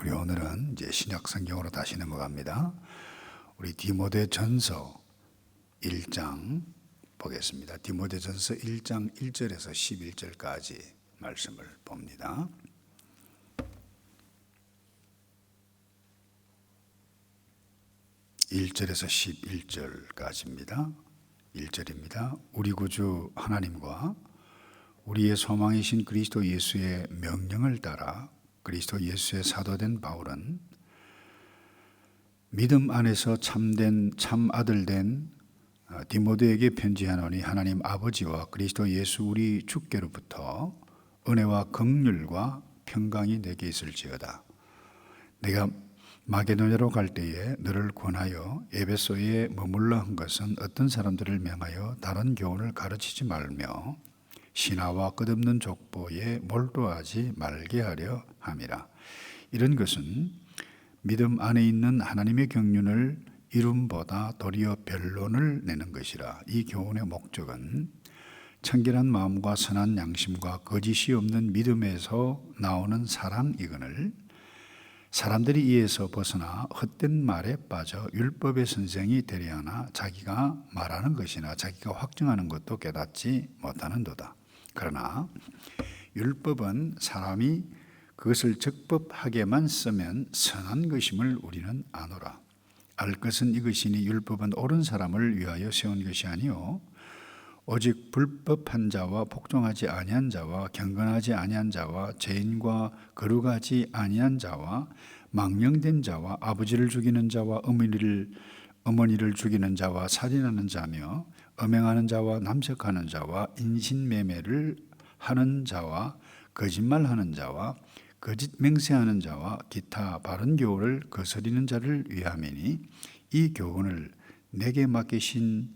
우리 오늘은 이제 신약 성경으로 다시 넘어갑니다. 우리 디모데전서 1장 보겠습니다. 디모데전서 1장 1절에서 11절까지 말씀을 봅니다. (1절에서) 11절까지입니다. 1절입니다. 우리 구주 하나님과 우리의 소망이신 그리스도 예수의 명령을 따라 그리스도 예수의 사도된 바울은 믿음 안에서 참된 참 아들 된 디모데에게 편지하노니 하나님 아버지와 그리스도 예수 우리 주께로부터 은혜와 긍휼과 평강이 내게 있을지어다. 내가 마게도냐로 갈 때에 너를 권하여 에베소에 머물러 한 것은 어떤 사람들을 명하여 다른 교훈을 가르치지 말며 신하와 끝없는 족보에 몰두하지 말게 하려 함이라. 이런 것은 믿음 안에 있는 하나님의 경륜을 이름보다 도리어 변론을 내는 것이라. 이 교훈의 목적은 청결한 마음과 선한 양심과 거짓이 없는 믿음에서 나오는 사랑이거늘 사람들이 이에서 벗어나 헛된 말에 빠져 율법의 선생이 되려 하나 자기가 말하는 것이나 자기가 확증하는 것도 깨닫지 못하는도다. 그러나 율법은 사람이 그것을 적법하게만 쓰면 선한 것임을 우리는 아노라. 알 것은 이것이니 율법은 옳은 사람을 위하여 세운 것이 아니요 오직 불법한 자와 복종하지 아니한 자와 경건하지 아니한 자와 죄인과 거룩하지 아니한 자와 망령된 자와 아버지를 죽이는 자와 어머니를 죽이는 자와 살인하는 자며 음행하는 자와 남색하는 자와 인신매매를 하는 자와 거짓말하는 자와 거짓 맹세하는 자와 기타 바른 교훈을 거스리는 자를 위함이니 이 교훈을 내게 맡기신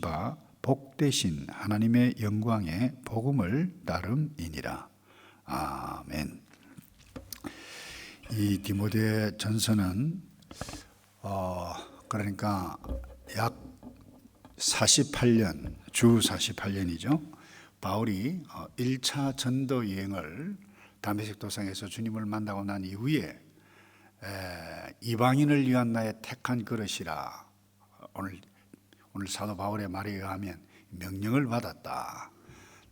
바 복되신 하나님의 영광의 복음을 따름이니라. 아멘. 이 디모데 전서는 그러니까 약 48년, 주 48년이죠. 바울이 1차 전도 여행을 다메섹 도상에서 주님을 만나고 난 이후에 이방인을 위한 나의 택한 그릇이라. 오늘 사도 바울의 말에 의하면 명령을 받았다.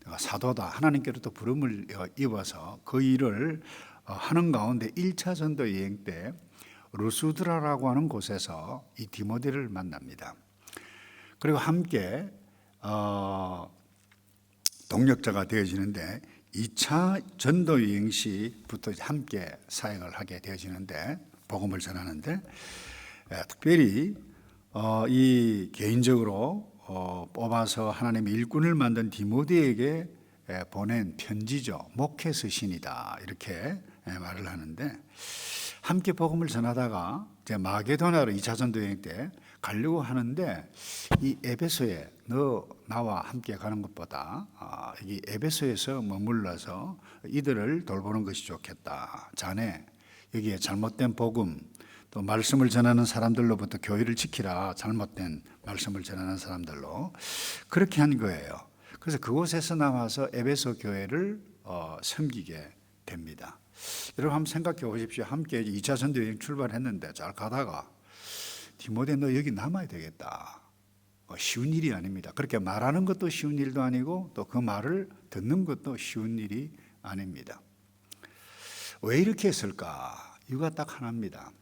내가 사도다. 하나님께로부터 부름을 입어서 그 일을 하는 가운데 1차 전도 여행 때 루스드라라고 하는 곳에서 이 디모데를 만납니다. 그리고 함께 동력자가 되어지는데 2차 전도 여행 시부터 함께 사역을 하게 되어지는데 복음을 전하는데 특별히 이 개인적으로 뽑아서 하나님의 일꾼을 만든 디모데에게 보낸 편지죠. 목회 서신이다 이렇게 말을 하는데 함께 복음을 전하다가 이제 마게도냐로 2차 전도 여행 때 가려고 하는데 이 에베소에 너 나와 함께 가는 것보다 이 에베소에서 머물러서 이들을 돌보는 것이 좋겠다. 자네 여기에 잘못된 복음 또 말씀을 전하는 사람들로부터 교회를 지키라. 잘못된 말씀을 전하는 사람들로 그렇게 한 거예요. 그래서 그곳에서 나와서 에베소 교회를 섬기게 됩니다. 여러분 한번 생각해 보십시오. 함께 2차 전도 여행 출발했는데 잘 가다가 디모데 너 여기 남아야 되겠다. 쉬운 일이 아닙니다. 그렇게 말하는 것도 쉬운 일도 아니고 또 그 말을 듣는 것도 쉬운 일이 아닙니다. 왜 이렇게 했을까? 이유가 딱 하나입니다.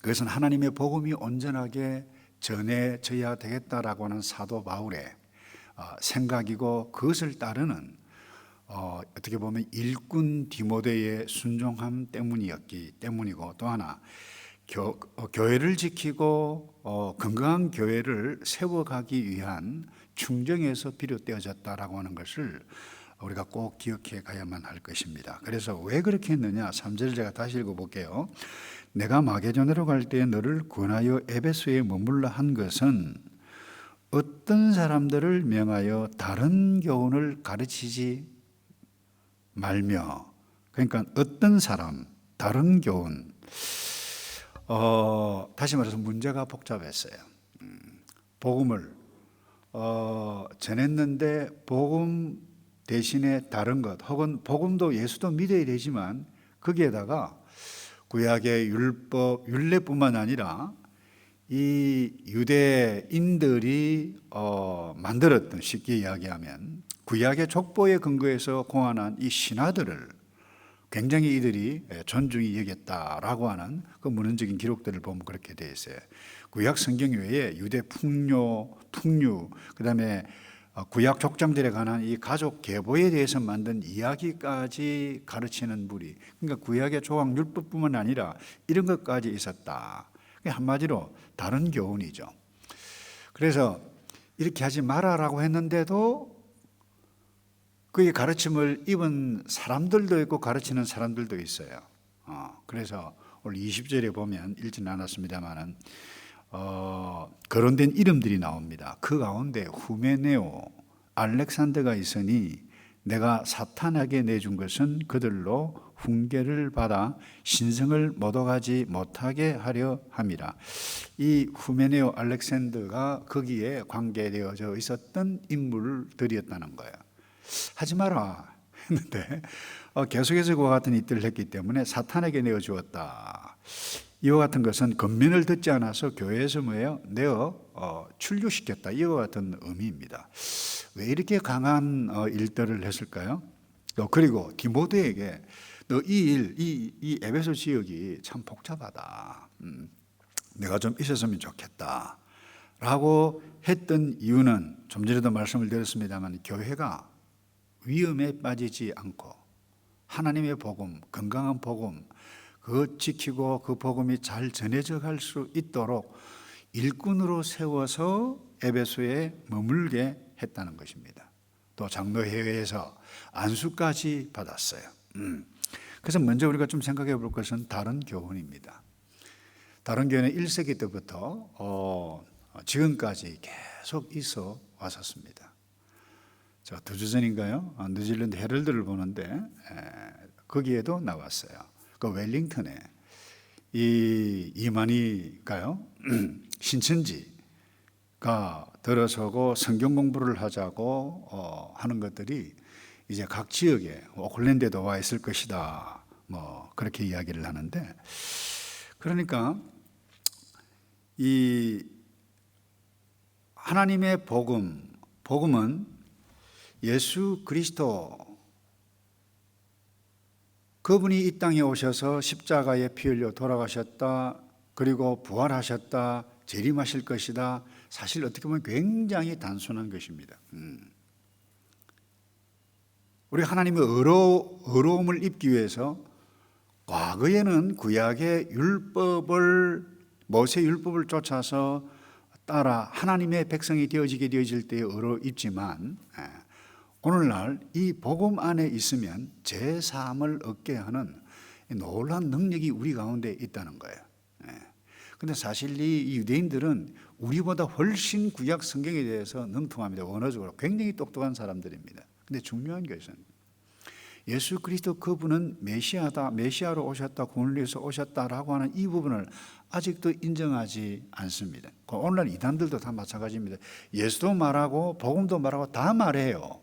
그것은 하나님의 복음이 온전하게 전해져야 되겠다라고 하는 사도 바울의 생각이고 그것을 따르는 어떻게 보면 일꾼 디모데의 순종함 때문이고 또 하나 교회를 지키고 건강한 교회를 세워가기 위한 충정에서 비롯되어졌다라고 하는 것을 우리가 꼭 기억해 가야만 할 것입니다. 그래서 왜 그렇게 했느냐? 3절 제가 다시 읽어볼게요. 내가 마게도냐로 갈 때 너를 권하여 에베소에 머물러 한 것은 어떤 사람들을 명하여 다른 교훈을 가르치지 말며 그러니까 어떤 사람, 다른 교훈 다시 말해서 문제가 복잡했어요. 복음을 전했는데 복음 대신에 다른 것 혹은 복음도 예수도 믿어야 되지만 거기에다가 구약의 율법, 율례뿐만 아니라 이 유대인들이 만들었던, 쉽게 이야기하면 구약의 족보에 근거해서 고안한 이 신화들을 굉장히 이들이 존중히 여겼다라고 하는 그 문헌적인 기록들을 보면 그렇게 되어 있어요. 구약 성경 외에 유대 풍류, 그다음에 구약 족장들에 관한 이 가족 계보에 대해서 만든 이야기까지 가르치는 무리. 그러니까 구약의 조항 율법뿐만 아니라 이런 것까지 있었다. 한마디로 다른 교훈이죠. 그래서 이렇게 하지 마라라고 했는데도 그의 가르침을 입은 사람들도 있고 가르치는 사람들도 있어요. 그래서 오늘 20절에 보면 읽지는 않았습니다만은 거론된 이름들이 나옵니다. 그 가운데 후메네오, 알렉산더가 있으니 내가 사탄에게 내준 것은 그들로 훈계를 받아 신성을 모독하지 못하게 하려 함이라. 이 후메네오, 알렉산더가 거기에 관계되어져 있었던 인물들이었다는 거예요. 하지 마라 했는데 계속해서 그와 같은 일들을 했기 때문에 사탄에게 내어주었다. 이와 같은 것은 겉면을 듣지 않아서 교회에서 뭐예요? 내어 출교시켰다. 이와 같은 의미입니다. 왜 이렇게 강한 일들을 했을까요? 그리고 디모데에게 너 이 에베소 지역이 참 복잡하다. 내가 좀 있었으면 좋겠다. 라고 했던 이유는 좀 전에도 말씀을 드렸습니다만 교회가 위험에 빠지지 않고 하나님의 복음, 건강한 복음, 그것 지키고 그 복음이 잘 전해져 갈 수 있도록 일꾼으로 세워서 에베소에 머물게 했다는 것입니다. 또 장로회의에서 안수까지 받았어요. 그래서 먼저 우리가 좀 생각해 볼 것은 다른 교훈입니다. 다른 교회는 1세기 때부터 지금까지 계속 있어 왔었습니다. 저 2주 전인가요? 뉴질랜드 헤럴드를 보는데 거기에도 나왔어요. 그 웰링턴에 이 이만희가요 신천지가 들어서고 성경 공부를 하자고 하는 것들이 이제 각 지역에 오클랜드에도 와 있을 것이다. 뭐 그렇게 이야기를 하는데, 그러니까 이 하나님의 복음은 예수 그리스도, 그분이 이 땅에 오셔서 십자가에 피 흘려 돌아가셨다, 그리고 부활하셨다, 재림하실 것이다. 사실 어떻게 보면 굉장히 단순한 것입니다. 우리 하나님의 의로움을 입기 위해서 과거에는 구약의 모세 율법을 쫓아서 따라 하나님의 백성이 되어질 때에 의로 입지만, 오늘날 이 복음 안에 있으면 제3을 얻게 하는 놀라운 능력이 우리 가운데 있다는 거예요. 그런데 사실 이 유대인들은 우리보다 훨씬 구약 성경에 대해서 능통합니다. 원어적으로 굉장히 똑똑한 사람들입니다. 그런데 중요한 것은 예수 그리스도 그분은 메시아다, 메시아로 오셨다, 구원을 위해서 오셨다라고 하는 이 부분을 아직도 인정하지 않습니다. 오늘날 이단들도 다 마찬가지입니다. 예수도 말하고 복음도 말하고 다 말해요.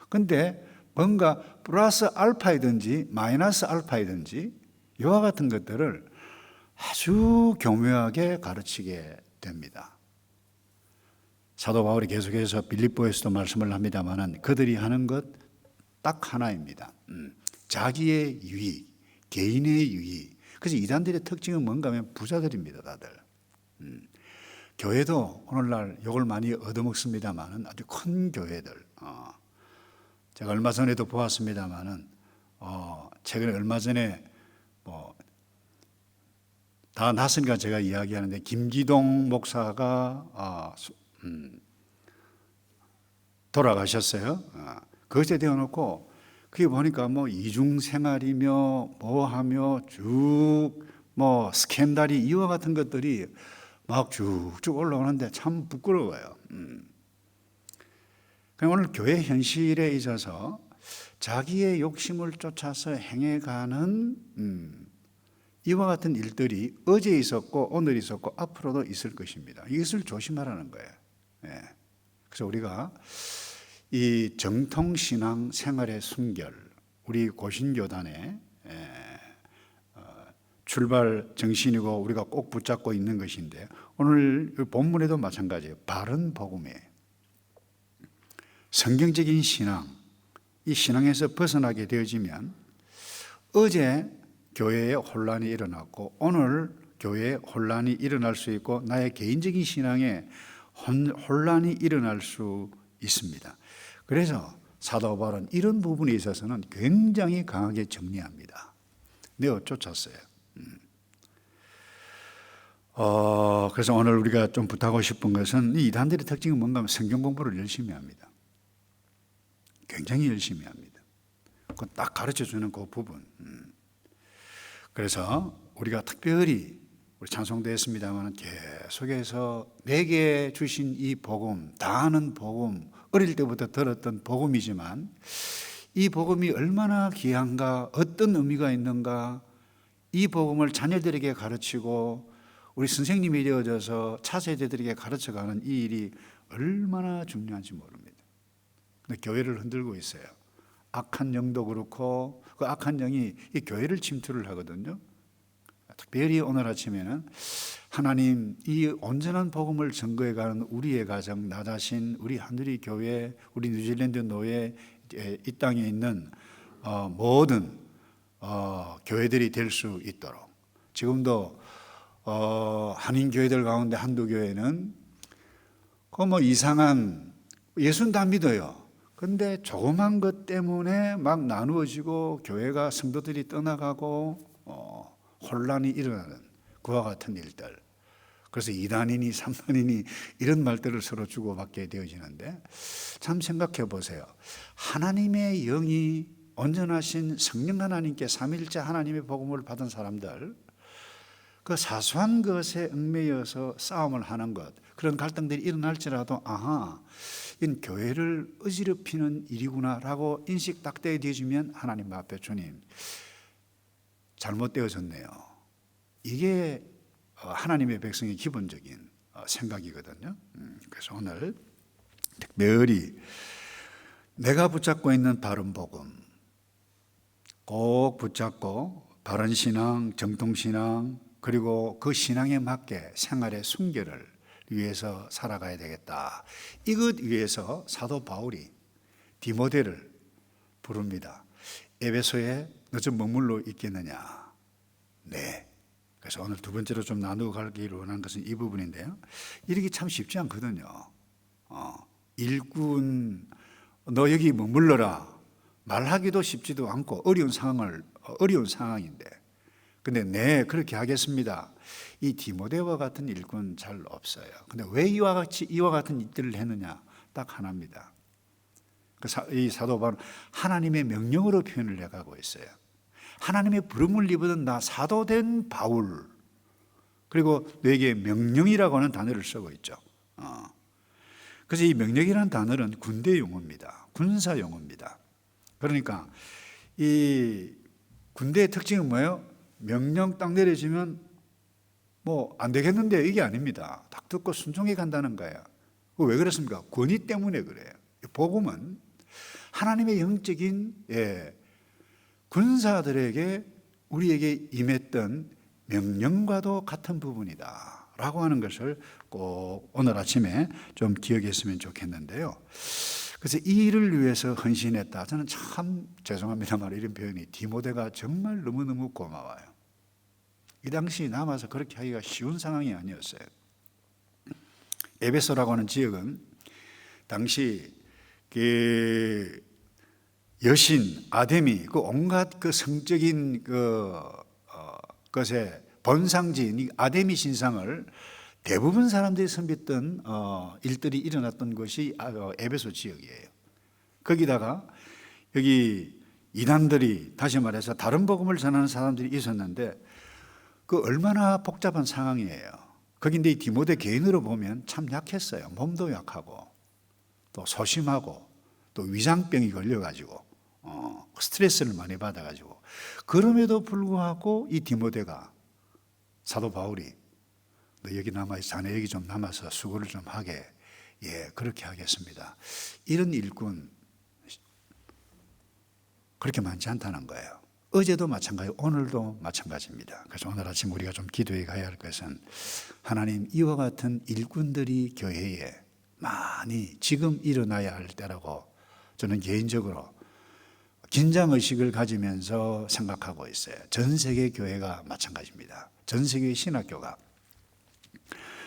근데 뭔가 플러스 알파이든지 마이너스 알파이든지 이와 같은 것들을 아주 교묘하게 가르치게 됩니다. 사도 바울이 계속해서 빌립보에서도 말씀을 합니다만 그들이 하는 것 딱 하나입니다. 자기의 유익, 개인의 유익. 그래서 이단들의 특징은 뭔가 하면 부자들입니다, 다들. 교회도 오늘날 욕을 많이 얻어먹습니다만 아주 큰 교회들. 제가 얼마 전에도 보았습니다만은 최근에 얼마 전에 다 낯으니까 제가 이야기하는데 김기동 목사가 돌아가셨어요. 그것에 대어놓고 그게 보니까 뭐 이중생활이며 뭐하며 쭉 뭐 스캔들이 이와 같은 것들이 막 쭉쭉 올라오는데 참 부끄러워요. 오늘 교회 현실에 있어서 자기의 욕심을 쫓아서 행해가는 이와 같은 일들이 어제 있었고 오늘 있었고 앞으로도 있을 것입니다. 이것을 조심하라는 거예요. 그래서 우리가 이 정통신앙 생활의 순결, 우리 고신교단의 출발 정신이고 우리가 꼭 붙잡고 있는 것인데, 오늘 본문에도 마찬가지예요. 바른 복음이에요. 성경적인 신앙, 이 신앙에서 벗어나게 되어지면 어제 교회에 혼란이 일어났고 오늘 교회에 혼란이 일어날 수 있고 나의 개인적인 신앙에 혼란이 일어날 수 있습니다. 그래서 사도 바울은 이런 부분에 있어서는 굉장히 강하게 정리합니다. 내어 쫓았어요. 그래서 오늘 우리가 좀 부탁하고 싶은 것은, 이 이단들의 특징은 뭔가 하면 성경 공부를 열심히 합니다. 굉장히 열심히 합니다. 그건 딱 가르쳐주는 그 부분. 그래서 우리가 특별히 우리 찬송도 했습니다만 계속해서 내게 주신 이 복음, 다 아는 복음, 어릴 때부터 들었던 복음이지만 이 복음이 얼마나 귀한가, 어떤 의미가 있는가, 이 복음을 자녀들에게 가르치고 우리 선생님이 되어져서 차세대들에게 가르쳐가는 이 일이 얼마나 중요한지 모릅니다. 근데 교회를 흔들고 있어요. 악한 영도 그렇고 그 악한 영이 이 교회를 침투를 하거든요. 특별히 오늘 아침에는 하나님 이 온전한 복음을 증거해가는 우리의 가정, 나 자신, 우리 하늘이 교회, 우리 뉴질랜드 노예, 이 땅에 있는 모든 교회들이 될 수 있도록, 지금도 한인 교회들 가운데 한두 교회는 그 이상한, 예수는 다 믿어요. 근데 조그만 것 때문에 막 나누어지고 교회가 성도들이 떠나가고 혼란이 일어나는 그와 같은 일들. 그래서 2단이니 3단이니 이런 말들을 서로 주고받게 되어지는데, 참 생각해 보세요. 하나님의 영이 온전하신 성령 하나님께 삼위일체 하나님의 복음을 받은 사람들, 그 사소한 것에 얽매여서 싸움을 하는 것, 그런 갈등들이 일어날지라도 이건 교회를 어지럽히는 일이구나라고 인식 딱 되어지면 하나님 앞에 주님 잘못되어졌네요. 이게 하나님의 백성의 기본적인 생각이거든요. 그래서 오늘 특별히 내가 붙잡고 있는 바른 복음 꼭 붙잡고 바른 신앙, 정통신앙, 그리고 그 신앙에 맞게 생활의 순결을 위해서 살아가야 되겠다. 이것 위해서 사도 바울이 디모데를 부릅니다. 에베소에 너 좀 머물러 있겠느냐? 네. 그래서 오늘 두 번째로 좀 나누어 가기로 원하는 것은 이 부분인데요. 이러기 참 쉽지 않거든요. 일꾼 너 여기 머물러라 말하기도 쉽지도 않고 어려운 상황인데, 근데 네 그렇게 하겠습니다. 이 디모데와 같은 일꾼 잘 없어요. 근데 왜 이와 같은 일들을 했느냐? 딱 하나입니다. 이 사도 바울은 하나님의 명령으로 표현을 해가고 있어요. 하나님의 부름을 입은 나 사도된 바울, 그리고 너에게 명령이라고 하는 단어를 쓰고 있죠. 그래서 이 명령이라는 단어는 군대 용어입니다. 군사 용어입니다. 그러니까 이 군대의 특징은 뭐예요? 명령 딱 내려지면 안 되겠는데 이게 아닙니다. 딱 듣고 순종해 간다는 거예요. 왜 그렇습니까? 권위 때문에 그래요. 복음은 하나님의 영적인 군사들에게 우리에게 임했던 명령과도 같은 부분이다 라고 하는 것을 꼭 오늘 아침에 좀 기억했으면 좋겠는데요. 그래서 이 일을 위해서 헌신했다. 저는 참 죄송합니다만 이런 표현이, 디모데가 정말 너무너무 고마워요. 이 당시 남아서 그렇게 하기가 쉬운 상황이 아니었어요. 에베소라고 하는 지역은 당시 그 여신 아데미, 그 온갖 그 성적인 것의 본상지인 이 아데미 신상을 대부분 사람들이 섬겼던 일들이 일어났던 것이 에베소 지역이에요. 거기다가 여기 이단들이, 다시 말해서 다른 복음을 전하는 사람들이 있었는데 그 얼마나 복잡한 상황이에요. 거기인데 이 디모데 개인으로 보면 참 약했어요. 몸도 약하고 또 소심하고 또 위장병이 걸려가지고 스트레스를 많이 받아가지고, 그럼에도 불구하고 이 디모데가 사도 바울이 너 여기 남아서 자네 여기 좀 남아서 수고를 좀 하게, 그렇게 하겠습니다. 이런 일꾼 그렇게 많지 않다는 거예요. 어제도 마찬가지, 오늘도 마찬가지입니다. 그래서 오늘 아침 우리가 좀 기도해 가야 할 것은 하나님, 이와 같은 일꾼들이 교회에 많이 지금 일어나야 할 때라고 저는 개인적으로 긴장의식을 가지면서 생각하고 있어요. 전 세계 교회가 마찬가지입니다. 전 세계 신학교가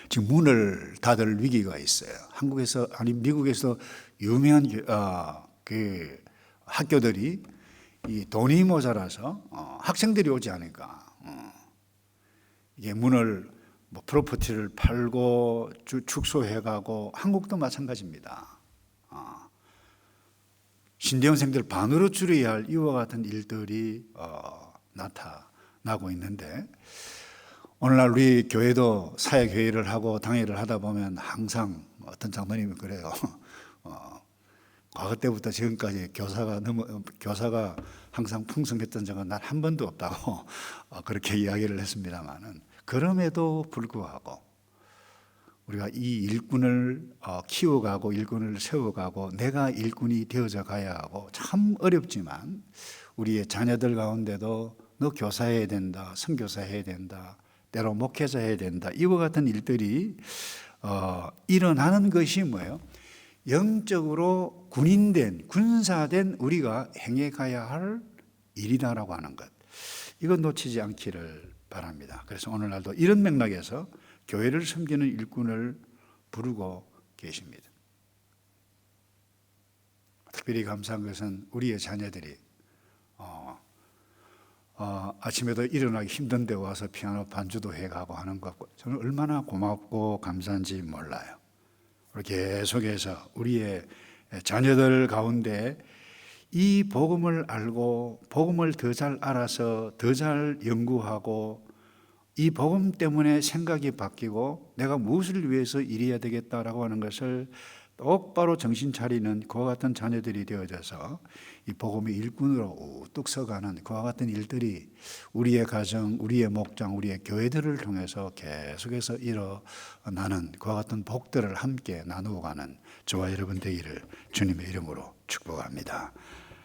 지금 문을 닫을 위기가 있어요. 한국에서, 아니 미국에서 유명한 그 학교들이 이 돈이 모자라서 학생들이 오지 않으니까 이게 문을 뭐 프로퍼티를 팔고 축소해가고, 한국도 마찬가지입니다. 신대원생들 반으로 줄여야 할 이와 같은 일들이 나타나고 있는데, 오늘날 우리 교회도 사회교회를 하고 당회를 하다 보면 항상 어떤 장로님이 그래요. 과거 때부터 지금까지 교사가 항상 풍성했던 적은 난 한 번도 없다고 그렇게 이야기를 했습니다만은, 그럼에도 불구하고 우리가 이 일꾼을 키워가고 일꾼을 세워가고 내가 일꾼이 되어져 가야 하고, 참 어렵지만 우리의 자녀들 가운데도 너 교사해야 된다, 선교사해야 된다, 때로 목회자해야 된다, 이와 같은 일들이 일어나는 것이 뭐예요? 영적으로 군사된 우리가 행해가야 할 일이다라고 하는 것, 이건 놓치지 않기를 바랍니다. 그래서 오늘날도 이런 맥락에서 교회를 섬기는 일꾼을 부르고 계십니다. 특별히 감사한 것은 우리의 자녀들이 아침에도 일어나기 힘든데 와서 피아노 반주도 해가고 하는 것, 저는 얼마나 고맙고 감사한지 몰라요. 계속해서 우리의 자녀들 가운데 이 복음을 알고 복음을 더 잘 알아서 더 잘 연구하고, 이 복음 때문에 생각이 바뀌고 내가 무엇을 위해서 일해야 되겠다라고 하는 것을 똑바로 정신 차리는 그와 같은 자녀들이 되어져서 이 복음의 일꾼으로 우뚝 서가는 그와 같은 일들이 우리의 가정, 우리의 목장, 우리의 교회들을 통해서 계속해서 일어나는 그와 같은 복들을 함께 나누어 가는 저와 여러분 되기를 주님의 이름으로 축복합니다.